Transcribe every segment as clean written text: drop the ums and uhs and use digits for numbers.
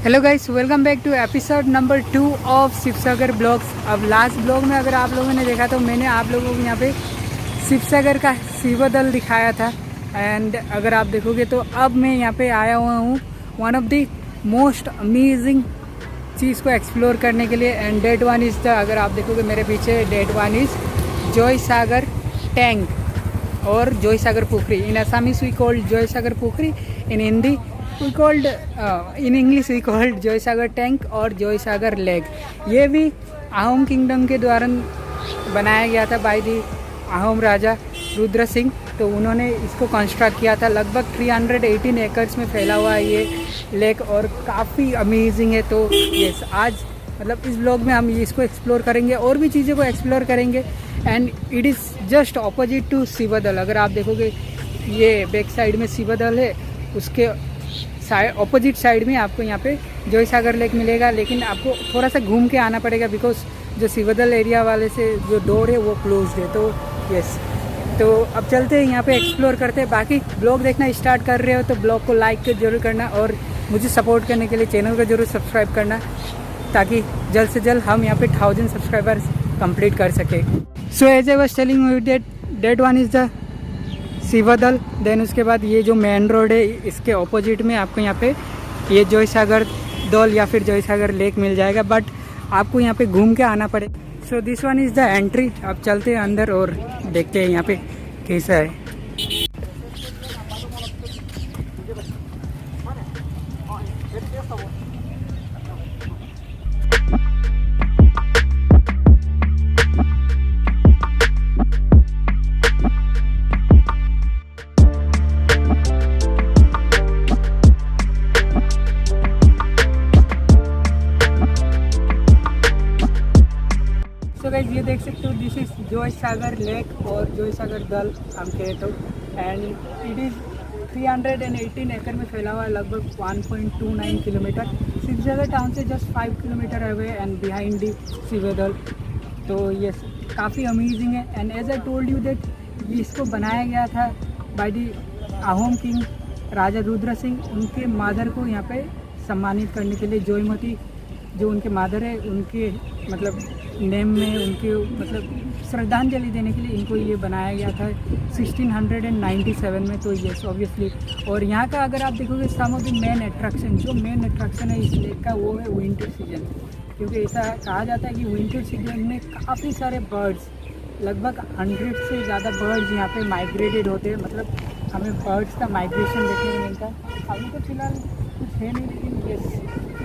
Hello guys, welcome back to episode number 2 of Sivasagar vlogs. अब last vlog में अगर आप लोगों ने देखा तो मैंने आप लोगों को यहाँ पे शिवसागर का शिवदल दिखाया था। एंड अगर आप देखोगे तो अब मैं यहाँ पे आया हुआ हूँ one of the most amazing चीज़ को एक्सप्लोर करने के लिए। And that one is the, अगर आप देखोगे मेरे पीछे, that one is Joy Sagar tank और जोय सागर पुखरी। In Assamese we called Joy Sagar पुखरी, in Hindi we called in English we called Joy Sagar tank और जोय सागर लेक। ये भी अहोम किंगडम के द्वारा बनाया गया था बाय दी अहोम राजा रुद्र सिंह। तो उन्होंने इसको कंस्ट्रक्ट किया था। लगभग 318 एकर्स में फैला हुआ है ये लेक और काफ़ी अमेजिंग है। तो यस, आज मतलब इस ब्लॉग में हम इसको एक्सप्लोर करेंगे और भी चीज़ों को एक्सप्लोर करेंगे। And it is just opposite to Shivadol. अगर आप देखोगे ये बैक साइड में शिवदल है, उसके ऑपोजिट साइड में आपको यहाँ पे जोय सागर लेक मिलेगा। लेकिन आपको थोड़ा सा घूम के आना पड़ेगा बिकॉज जो शिवदल एरिया वाले से जो डोर है वो क्लोज्ड है। तो यस, तो अब चलते हैं यहाँ पे एक्सप्लोर करते हैं। बाकी ब्लॉग देखना स्टार्ट कर रहे हो तो ब्लॉग को लाइक जरूर करना और मुझे सपोर्ट करने के लिए चैनल को जरूर सब्सक्राइब करना, ताकि जल्द से जल्द हम यहाँ पे 1000 सब्सक्राइबर्स कंप्लीट कर सके। So as I was telling you that one is the Shivadol. Then उसके बाद ये जो मेन रोड है इसके ऑपोजिट में आपको यहाँ पे ये जोय सागर दल या फिर जोय सागर लेक मिल जाएगा, बट आपको यहाँ पे घूम के आना पड़े। So this one is the entry. अब चलते हैं अंदर और देखते हैं यहाँ पे कैसा है। तो गाइस, ये देख सकते हो, this is Joy Sagar lake और जोय सागर दल हम कहते हो। एंड इट इज़ 318 एकड़ में फैला हुआ है, लगभग 1.29 किलोमीटर। शिवसागर टाउन से just 5 kilometre away and behind the Shivadol. तो ये काफ़ी अमेजिंग है। And as I told you that इसको बनाया गया था by the Ahom king Raja Rudra Singh. उनके मादर को यहाँ पे सम्मानित करने के लिए, जोयमती जो उनके मादर है उनके मतलब नेम में, उनके मतलब श्रद्धांजलि देने के लिए इनको ये बनाया गया था 1697 में। तो येस ऑब्वियसली। और यहाँ का अगर आप देखोगे सम ऑफ द मेन अट्रैक्शन, जो मेन अट्रैक्शन है इस लेक का वो है विंटर सीजन। क्योंकि ऐसा कहा जाता है कि विंटर सीजन में काफ़ी सारे बर्ड्स, लगभग 100 से ज़्यादा बर्ड्स यहाँ पे माइग्रेटेड होते हैं। मतलब हमें बर्ड्स का माइग्रेशन देखने को मिलता है। अभी तो फिलहाल कुछ है नहीं, लेकिन येस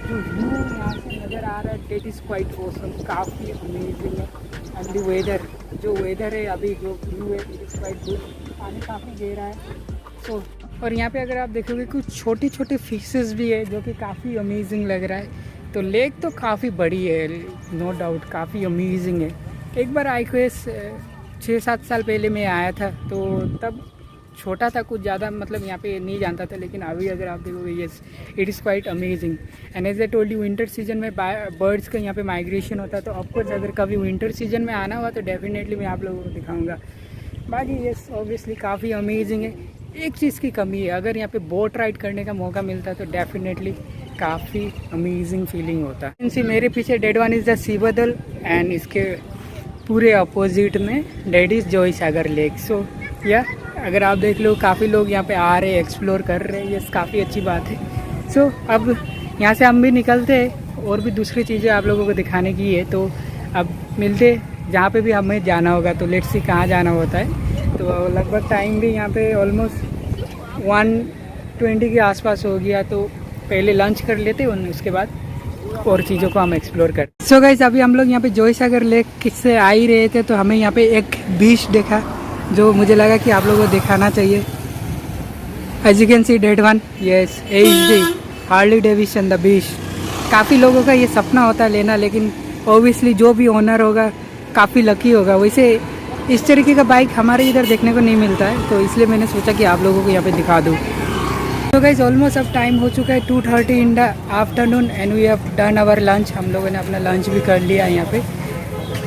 जो व्यू यहाँ से नज़र आ रहा है डेट इज़ क्वाइट ऑसम, काफ़ी अमेजिंग है। एंड द वेदर, जो वेदर है अभी, जो व्यू है, इट इज़ क्वाइट गुड। पानी काफ़ी गहरा है। सो और यहाँ पे अगर आप देखोगे कुछ छोटे छोटे फिशेस भी है जो कि काफ़ी अमेजिंग लग रहा है। तो लेक तो काफ़ी बड़ी है, नो डाउट, काफ़ी अमेजिंग है। एक बार आई को 6-7 साल पहले मैं आया था, तो तब छोटा था, कुछ ज़्यादा मतलब यहाँ पे नहीं जानता था। लेकिन अभी अगर आप देखोगे, yes, it is quite amazing. And as I told you, winter season में बर्ड्स का यहाँ पे माइग्रेशन होता है। तो ऑफकोर्स अगर कभी विंटर सीजन में आना हुआ तो डेफिनेटली मैं आप लोगों को दिखाऊंगा। बाकी यस ऑब्वियसली काफ़ी अमेजिंग है। एक चीज़ की कमी है, अगर यहाँ पे बोट राइड करने का मौका मिलता है तो डेफिनेटली काफ़ी अमेजिंग फीलिंग होता है। इनसे मेरे पीछे that one is the Shivadol and इसके पूरे अपोजिट में that is Joy Sagar lake. So या अगर आप देख लो, काफ़ी लोग यहाँ पे आ रहे हैं, एक्सप्लोर कर रहे हैं। ये काफ़ी अच्छी बात है। सो अब यहाँ से हम भी निकलते हैं और भी दूसरी चीज़ें आप लोगों को दिखाने की है। तो अब मिलते जहाँ पे भी हमें जाना होगा। तो लेट्स सी कहाँ जाना होता है। तो लगभग टाइम भी यहाँ पे ऑलमोस्ट 1:20 के आसपास हो गया। तो पहले लंच कर लेते हैं, उसके बाद और चीज़ों को हम एक्सप्लोर करते। सो गाइस, अभी हम लोग यहाँ पे जोय सागर लेक किससे आ ही रहे थे, तो हमें यहाँ पे एक बीच देखा जो मुझे लगा कि आप लोगों को दिखाना चाहिए। As you can see that one, yes, HD Harley Davidson the beach. काफ़ी लोगों का ये सपना होता है लेना, लेकिन ओबियसली जो भी ओनर होगा काफ़ी लकी होगा। वैसे इस तरीके का बाइक हमारे इधर देखने को नहीं मिलता है, तो इसलिए मैंने सोचा कि आप लोगों को यहाँ पे दिखा दूँ। तो गाइस, ऑलमोस्ट अब टाइम हो चुका है 2:30 in the afternoon and we have done our lunch. हम लोगों ने अपना लंच भी कर लिया। यहाँ पे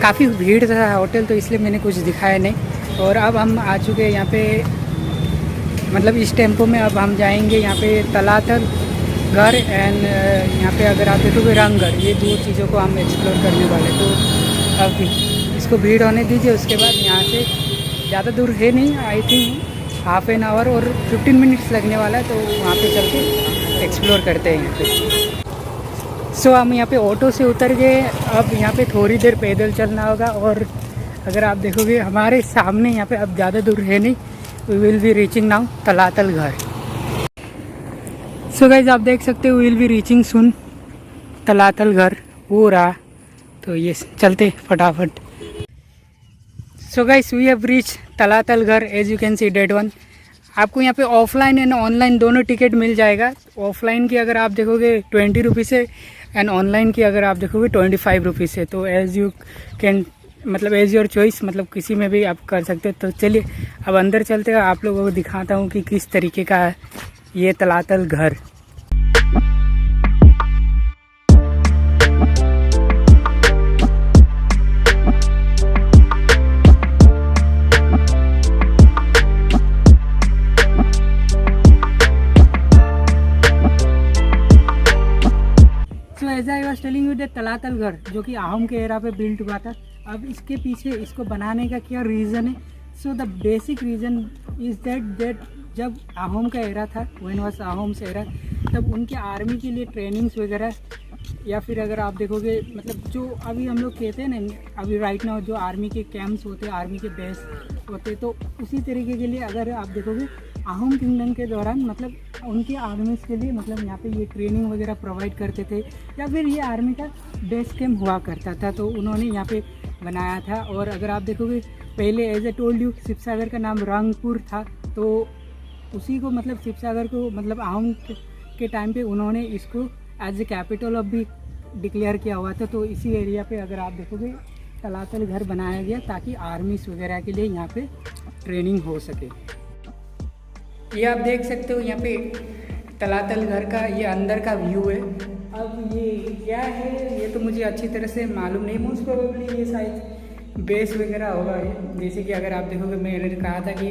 काफ़ी भीड़ था होटल, तो इसलिए मैंने कुछ दिखाया नहीं। और अब हम आ चुके हैं यहाँ पे, मतलब इस टेम्पो में अब हम जाएंगे यहाँ पे तलातर घर एंड यहाँ पे अगर आप देखोगे रंगघर, ये दो चीज़ों को हम एक्सप्लोर करने वाले। तो अब इसको भीड़ होने दीजिए, उसके बाद यहाँ से ज़्यादा दूर है नहीं, I think half an hour और 15 मिनट्स लगने वाला है, तो वहाँ पे चल के एक्सप्लोर करते हैं यहाँ पे। सो हम यहाँ पे ऑटो से उतर गए, अब यहाँ पे थोड़ी देर पैदल चलना होगा। और अगर आप देखोगे हमारे सामने यहाँ पे अब ज़्यादा दूर है नहीं, we will be reaching now Talatal Ghar. So guys आप देख सकते हो, विल बी रीचिंग सुन तलातल घर, वो रहा। तो ये चलते फटाफट। So guys we have reach Talatal Ghar, as you can see that one. आपको यहाँ पे ऑफलाइन एंड ऑनलाइन दोनों टिकट मिल जाएगा। ऑफलाइन की अगर आप देखोगे 20 रुपीज़ है एंड ऑनलाइन की अगर आप देखोगे 25 रुपीज़ है। तो एज़ यू कैन, मतलब एज़ योर चॉइस, मतलब किसी में भी आप कर सकते हो। तो चलिए अब अंदर चलते हैं, आप लोगों को दिखाता हूँ कि किस तरीके का है ये Talatal Ghar. As I was telling you that Talatal Ghar जो कि आहम के एरा पे बिल्ड हुआ था। अब इसके पीछे इसको बनाने का क्या रीज़न है? So the basic reason is that जब आहम का एरा था, व्हेन वाज आहम्स एरा, तब उनके आर्मी के लिए ट्रेनिंग्स वगैरह, या फिर अगर आप देखोगे मतलब जो अभी हम लोग कहते हैं ना, अभी राइट नाउ जो आर्मी के कैंप्स होते हैं, आर्मी के बेस होते, तो उसी तरीके के लिए अगर आप देखोगे आहम किंगडम के दौरान मतलब उनके आर्मीज़ के लिए मतलब यहाँ पे ये ट्रेनिंग वगैरह प्रोवाइड करते थे, या फिर ये आर्मी का बेस कैम्प हुआ करता था, तो उन्होंने यहाँ पे बनाया था। और अगर आप देखोगे पहले as I told you Sivasagar का नाम रंगपुर था, तो उसी को मतलब शिवसागर को मतलब आहम के टाइम पे उन्होंने इसको एज ए कैपिटल ऑफ भी डिक्लेयर किया हुआ था। तो इसी एरिया पे अगर आप देखोगे तलातल घर बनाया गया ताकि आर्मीज वगैरह के लिए यहाँ पे ट्रेनिंग हो सके। ये आप देख सकते हो यहाँ पे तलातल घर का ये अंदर का व्यू है। अब ये क्या है ये तो मुझे अच्छी तरह से मालूम नहीं, मोस्ट प्रोबेबली ये शायद बेस वगैरह होगा ये। जैसे कि अगर आप देखोगे मैंने कहा था कि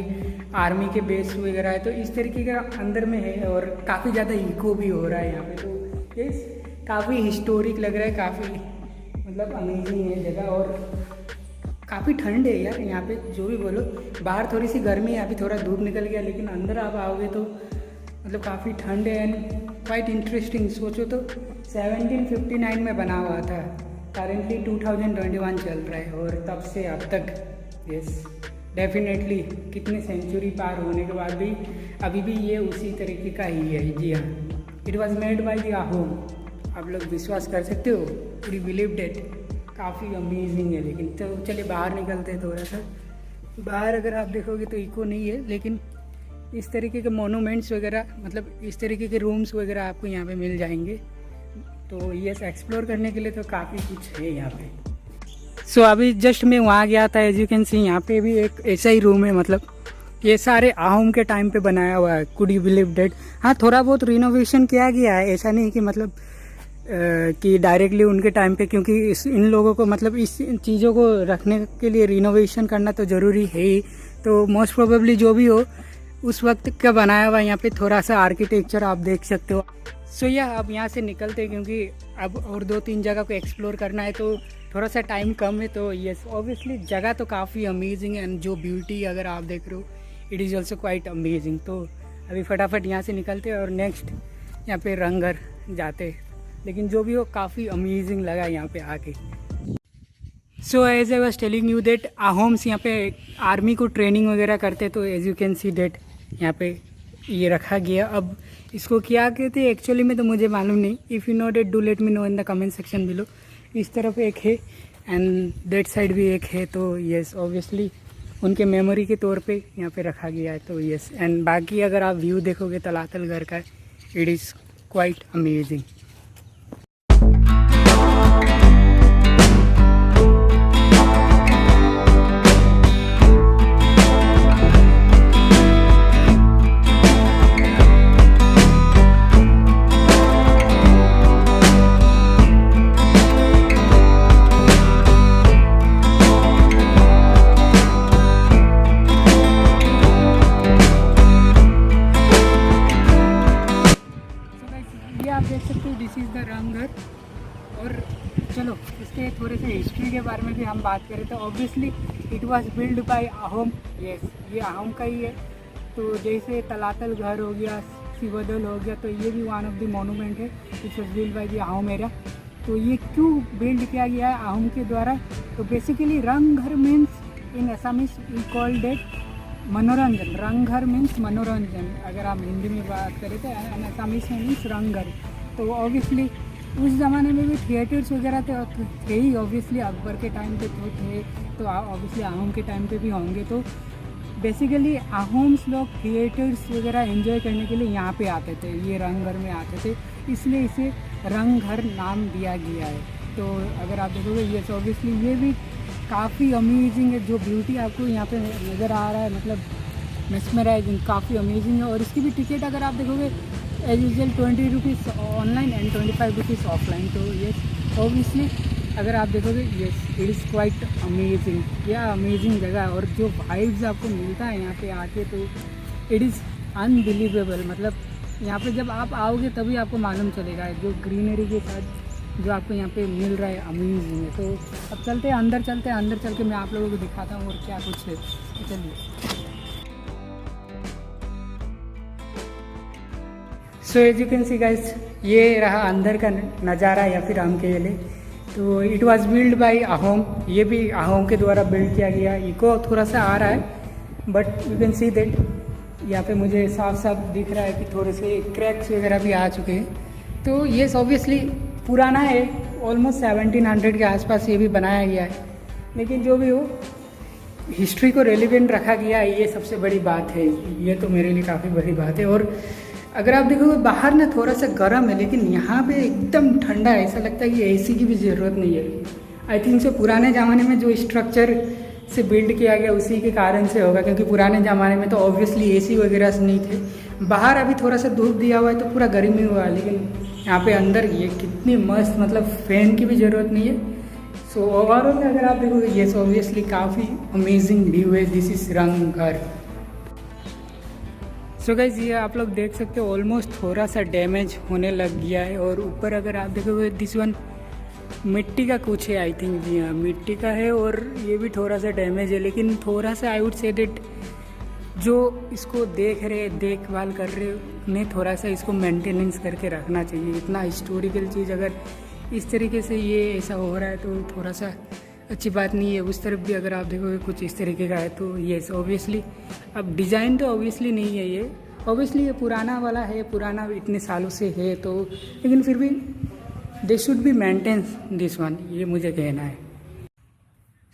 आर्मी के बेस वगैरह है, तो इस तरीके का अंदर में है और काफ़ी ज़्यादा इको भी हो रहा है यहाँ पे। तो ये काफ़ी हिस्टोरिक लग रहा है, काफ़ी मतलब अमेजिंग है जगह। और काफ़ी ठंड है यार यहाँ पे, जो भी बोलो। बाहर थोड़ी सी गर्मी है, अभी थोड़ा धूप निकल गया, लेकिन अंदर आप आओगे तो मतलब काफ़ी ठंड है एंड क्वाइट इंटरेस्टिंग। सोचो तो 1759 में बना हुआ था, करेंटली 2021 चल रहा है और तब से अब तक यस डेफिनेटली कितने सेंचुरी पार होने के बाद भी अभी भी ये उसी तरीके का ही है। जी हाँ, it was made by the आहम। आप लोग विश्वास कर सकते हो, वी बिलीव डेट। काफ़ी अमेजिंग है। लेकिन तो चलिए बाहर निकलते हैं थोड़ा सा। बाहर अगर आप देखोगे तो इको नहीं है, लेकिन इस तरीके के मोनूमेंट्स वगैरह मतलब इस तरीके के रूम्स वगैरह आपको यहाँ पे मिल जाएंगे। तो ये एक्सप्लोर करने के लिए तो काफ़ी कुछ है यहाँ पे। सो अभी जस्ट मैं वहाँ गया था, एज यू कैन सी यहाँ पे भी एक ऐसा ही रूम है। मतलब ये सारे आहम के टाइम पे बनाया हुआ है, कुड यू बिलीव डेट। हाँ, थोड़ा बहुत रिनोवेशन किया गया है, ऐसा नहीं कि मतलब कि डायरेक्टली उनके टाइम पे, क्योंकि इन लोगों को मतलब इस चीज़ों को रखने के लिए रिनोवेशन करना तो ज़रूरी है ही। तो मोस्ट प्रोबेबली जो भी हो उस वक्त का बनाया हुआ यहाँ पे थोड़ा सा आर्किटेक्चर आप देख सकते हो। सो या अब यहाँ से निकलते हैं, क्योंकि अब और 2-3 जगह को एक्सप्लोर करना है, तो थोड़ा सा टाइम कम है। तो यस ऑब्वियसली जगह तो काफ़ी अमेजिंग है एंड जो ब्यूटी अगर आप देख रहे हो it is also quite amazing. तो अभी फटाफट यहाँ से निकलते हैं और नेक्स्ट यहाँ पे रंगघर जाते हैं। लेकिन जो भी हो काफ़ी अमेजिंग लगा यहाँ पे आके। So as I was telling you that आहम्स यहाँ पे आर्मी को ट्रेनिंग वगैरह करते, तो as you can see that यहाँ पे ये रखा गया। अब इसको क्या कहते हैं एक्चुअली में तो मुझे मालूम नहीं। If you know that do let me know in the comment section below. इस तरफ एक है एंड दैट साइड भी एक है। तो यस ऑब्वियसली उनके मेमोरी के तौर पे यहाँ पे रखा गया है। तो यस एंड बाकी अगर आप व्यू देखोगे तलातल घर का, इट इज़ क्वाइट अमेजिंग। चलो इसके थोड़े से हिस्ट्री के बारे में भी हम बात करें तो obviously it was build by Ahom. Yes, ये अहोम का ही है। तो जैसे तलातल घर हो गया, शिवदल हो गया, तो ये भी वन ऑफ द मोनूमेंट है which was build by the Ahom era. तो ये क्यों बिल्ड किया गया है अहोम के द्वारा? तो basically Rang Ghar means in Assamese we called it manoranjan. Rang Ghar means मनोरंजन, अगर आप हिंदी में बात करें तो असमीज में मीन्स रंग घर। तो ऑब्वियसली उस ज़माने में भी थिएटर्स वगैरह तो थे ही, ऑब्वियसली अकबर के टाइम पे तो थे, तो ऑब्वियसली अहोम के टाइम पे भी होंगे। तो बेसिकली अहोम्स लोग थिएटर्स वगैरह एंजॉय करने के लिए यहाँ पे आते थे, ये रंग घर में आते थे, इसलिए इसे रंग घर नाम दिया गया है। तो अगर आप देखोगे ये ऑब्वियसली ये भी काफ़ी अमेजिंग है, जो ब्यूटी आपको यहाँ पे नज़र आ रहा है, मतलब मेस्मराइजिंग, काफ़ी अमेजिंग है। और इसकी भी टिकट अगर आप देखोगे as usual 20 rupees online and 25 rupees offline. तो यस ऑब्वियसली अगर आप देखोगे yes it is quite amazing, या अमेजिंग जगह। और जो वाइब्स आपको मिलता है यहाँ पे आके तो इट इज़ अनबिलीवेबल। मतलब यहाँ पे जब आप आओगे तभी आपको मालूम चलेगा जो ग्रीनरी के साथ जो आपको यहाँ पे मिल रहा है अमेजिंग है। तो अब चलते हैं अंदर, चलते हैं अंदर, चल के मैं आप लोगों को दिखाता हूँ और क्या कुछ है। चलिए। So as you can see guys, ये रहा अंदर का नज़ारा या फिर हम के लिए। तो it was build by Ahom, ये भी अहोम के द्वारा बिल्ड किया गया। इको थोड़ा सा आ रहा है but you can see that यहाँ पे मुझे साफ साफ दिख रहा है कि थोड़े से क्रैक्स वगैरह भी आ चुके हैं। तो ये ऑब्वियसली पुराना है, ऑलमोस्ट 1700 के आसपास ये भी बनाया गया है। लेकिन जो भी हो, हिस्ट्री को रेलिवेंट रखा गया है, ये सबसे बड़ी बात है। ये तो मेरे लिए काफ़ी बड़ी बात है। और अगर आप देखोगे बाहर ना थोड़ा सा गर्म है, लेकिन यहाँ पे एकदम ठंडा है, ऐसा लगता है कि एसी की भी ज़रूरत नहीं है। आई थिंक सो पुराने ज़माने में जो स्ट्रक्चर से बिल्ड किया गया उसी के कारण से होगा, क्योंकि पुराने ज़माने में तो ऑब्वियसली एसी वगैरह नहीं थे। बाहर अभी थोड़ा सा धूप दिया हुआ है तो पूरा गर्मी हुआ है, लेकिन यहाँ पे अंदर ये कितनी मस्त, मतलब फ़ैन की भी ज़रूरत नहीं है। सो ओवरऑल अगर आप देखोगे ये ऑब्वियसली काफ़ी अमेजिंग व्यू है। दिस इज़ रंग घर। सो गाइस, ये आप लोग देख सकते हो ऑलमोस्ट थोड़ा सा डैमेज होने लग गया है। और ऊपर अगर आप देखोगे दिस वन मिट्टी का कुछ है, आई थिंक जी हाँ मिट्टी का है। और ये भी थोड़ा सा डैमेज है, लेकिन थोड़ा सा आई वुड से दैट जो इसको देखभाल कर रहे उन्हें थोड़ा सा इसको मेंटेनेंस करके रखना चाहिए। इतना हिस्टोरिकल चीज़ अगर इस तरीके से ये ऐसा हो रहा है तो थोड़ा सा अच्छी बात नहीं है। उस तरफ भी अगर आप देखोगे कुछ इस तरीके का है तो ये ऑब्वियसली अब डिज़ाइन तो ऑब्वियसली नहीं है, ये ऑब्वियसली ये पुराना वाला है, पुराना इतने सालों से है। तो लेकिन फिर भी they should be maintain this one, ये मुझे कहना है।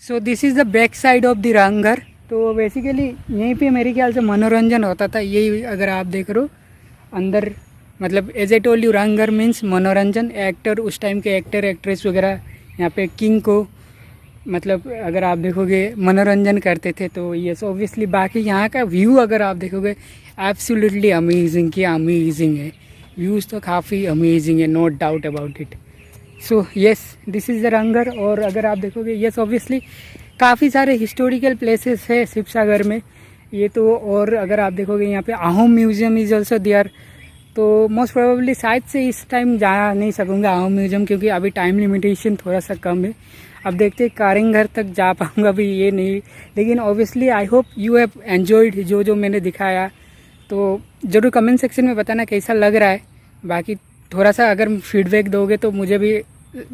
So this is the back side of the Rang घर। तो बेसिकली यहीं पे मेरे ख्याल से मनोरंजन होता था। यही अगर आप देख रहे हो अंदर, मतलब एज ए टोल्ड यू रंग घर मीन्स मनोरंजन। एक्टर, उस टाइम के एक्टर एक्ट्रेस वगैरह यहाँ पे किंग को मतलब अगर आप देखोगे मनोरंजन करते थे। तो ये ऑब्वियसली बाकी यहाँ का व्यू अगर आप देखोगे एब्सोल्युटली अमेजिंग, क्या अमेजिंग है। व्यूज़ तो काफ़ी अमेजिंग है, no doubt about it. So yes this is the Rang Ghar. और अगर आप देखोगे येस ऑब्वियसली काफ़ी सारे हिस्टोरिकल प्लेसेस है शिव सागर में ये तो। और अगर आप देखोगे यहाँ पे Ahom museum is also there. तो मोस्ट प्रोबेबली शायद से इस टाइम जा नहीं सकूँगा अहोम म्यूज़ियम, क्योंकि अभी टाइम लिमिटेशन थोड़ा सा कम है। अब देखते हैं कारिंग घर तक जा पाऊँगा भी ये नहीं। लेकिन obviously I hope you have enjoyed जो मैंने दिखाया। तो ज़रूर कमेंट सेक्शन में बताना कैसा लग रहा है। बाकी थोड़ा सा अगर फीडबैक दोगे तो मुझे भी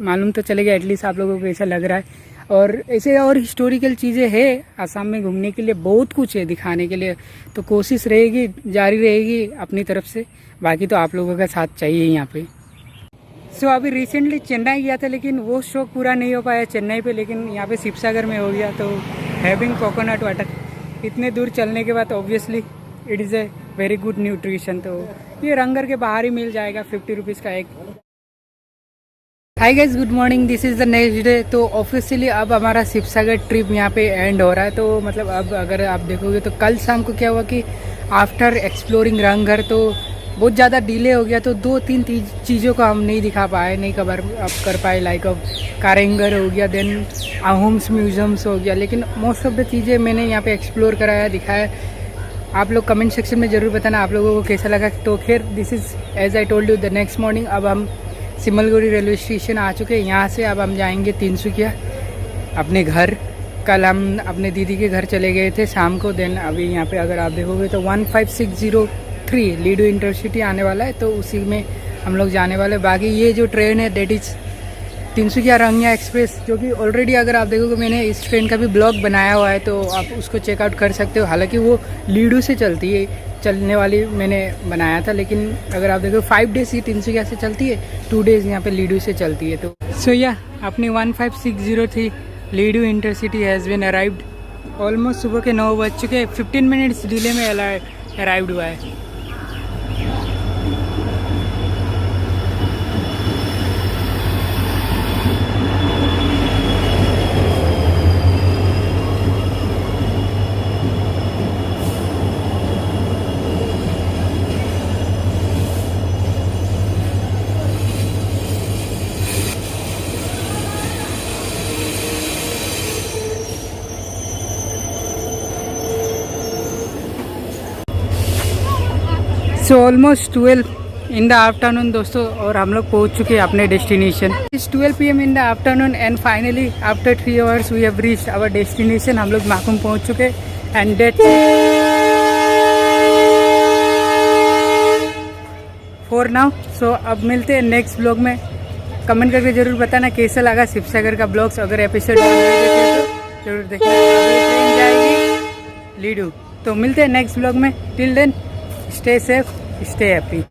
मालूम तो चलेगा एटलीस्ट आप लोगों को कैसा लग रहा है। और ऐसे और हिस्टोरिकल चीज़ें हैं आसाम में घूमने के लिए, बहुत कुछ है दिखाने के लिए। तो कोशिश रहेगी, जारी रहेगी अपनी तरफ से। बाकी तो आप लोगों का साथ चाहिए यहाँ पे। सो अभी रिसेंटली चेन्नई गया था, लेकिन वो शौक पूरा नहीं हो पाया चेन्नई पे, लेकिन यहाँ पे शिवसागर में हो गया। तो हैविंग कोकोनट वाटर, इतने दूर चलने के बाद obviously it is a very good nutrition. तो ये रंगर के बाहर ही मिल जाएगा 50 रुपीज़ का एक। Hi guys, good morning, this is the next day. तो ऑफिशियली अब हमारा शिवसागर ट्रिप यहाँ पे एंड हो रहा है। तो मतलब अब अगर आप देखोगे तो कल शाम को क्या हुआ कि आफ्टर एक्सप्लोरिंग रंगर तो बहुत ज़्यादा डिले हो गया। तो 2-3 चीज़ों को हम नहीं दिखा पाए, नहीं कवर अप कर पाए। लाइक अब कारेंगर हो गया, देन अहोम्स म्यूज़ियम्स हो गया। लेकिन मोस्ट ऑफ द चीज़ें मैंने यहाँ पे एक्सप्लोर कराया, दिखाया। आप लोग कमेंट सेक्शन में ज़रूर बताना आप लोगों को कैसा लगा। तो खैर this is as I told you the next morning. अब हम सिमलगुड़ी रेलवे स्टेशन आ चुके हैं। यहाँ से अब हम जाएंगे तिनसुकिया अपने घर। कल हम अपने दीदी के घर चले गए थे शाम को। देन अभी यहाँ पे अगर आप देखोगे तो 15603 लीडो इंटरसिटी आने वाला है, तो उसी में हम लोग जाने वाले। बाकी ये जो ट्रेन है that is Tinsukia Rangia express, जो कि ऑलरेडी अगर आप देखोगे मैंने इस ट्रेन का भी ब्लॉग बनाया हुआ है, तो आप उसको चेकआउट कर सकते हो। हालांकि वो लीडो से चलने वाली मैंने बनाया था, लेकिन अगर आप देखो 5 डेज ही तिनसुकिया से चलती है, 2 डेज़ यहाँ पे लीडो से चलती है। तो सो या अपनी 15603 ludo intercity has been arrived. Almost सुबह के 9 बज चुके, 15 मिनट्स डिले में अराइव्ड हुआ है। So almost 12 in the afternoon दोस्तों, और हम लोग पहुंच चुके हैं अपने destination. It's 12 PM in the afternoon and finally after 3 hours we have reached our destination. हम लोग माकुम पहुंच चुके and that's for now. So अब मिलते हैं नेक्स्ट ब्लॉग में। कमेंट करके ज़रूर बताना कैसा लगा शिवसागर का ब्लॉग्स। अगर एपिसोड तो जरूर देखना। ट्रेन जाएगी लीडो। तो मिलते हैं नेक्स्ट ब्लॉग में। Till then stay safe, stay happy.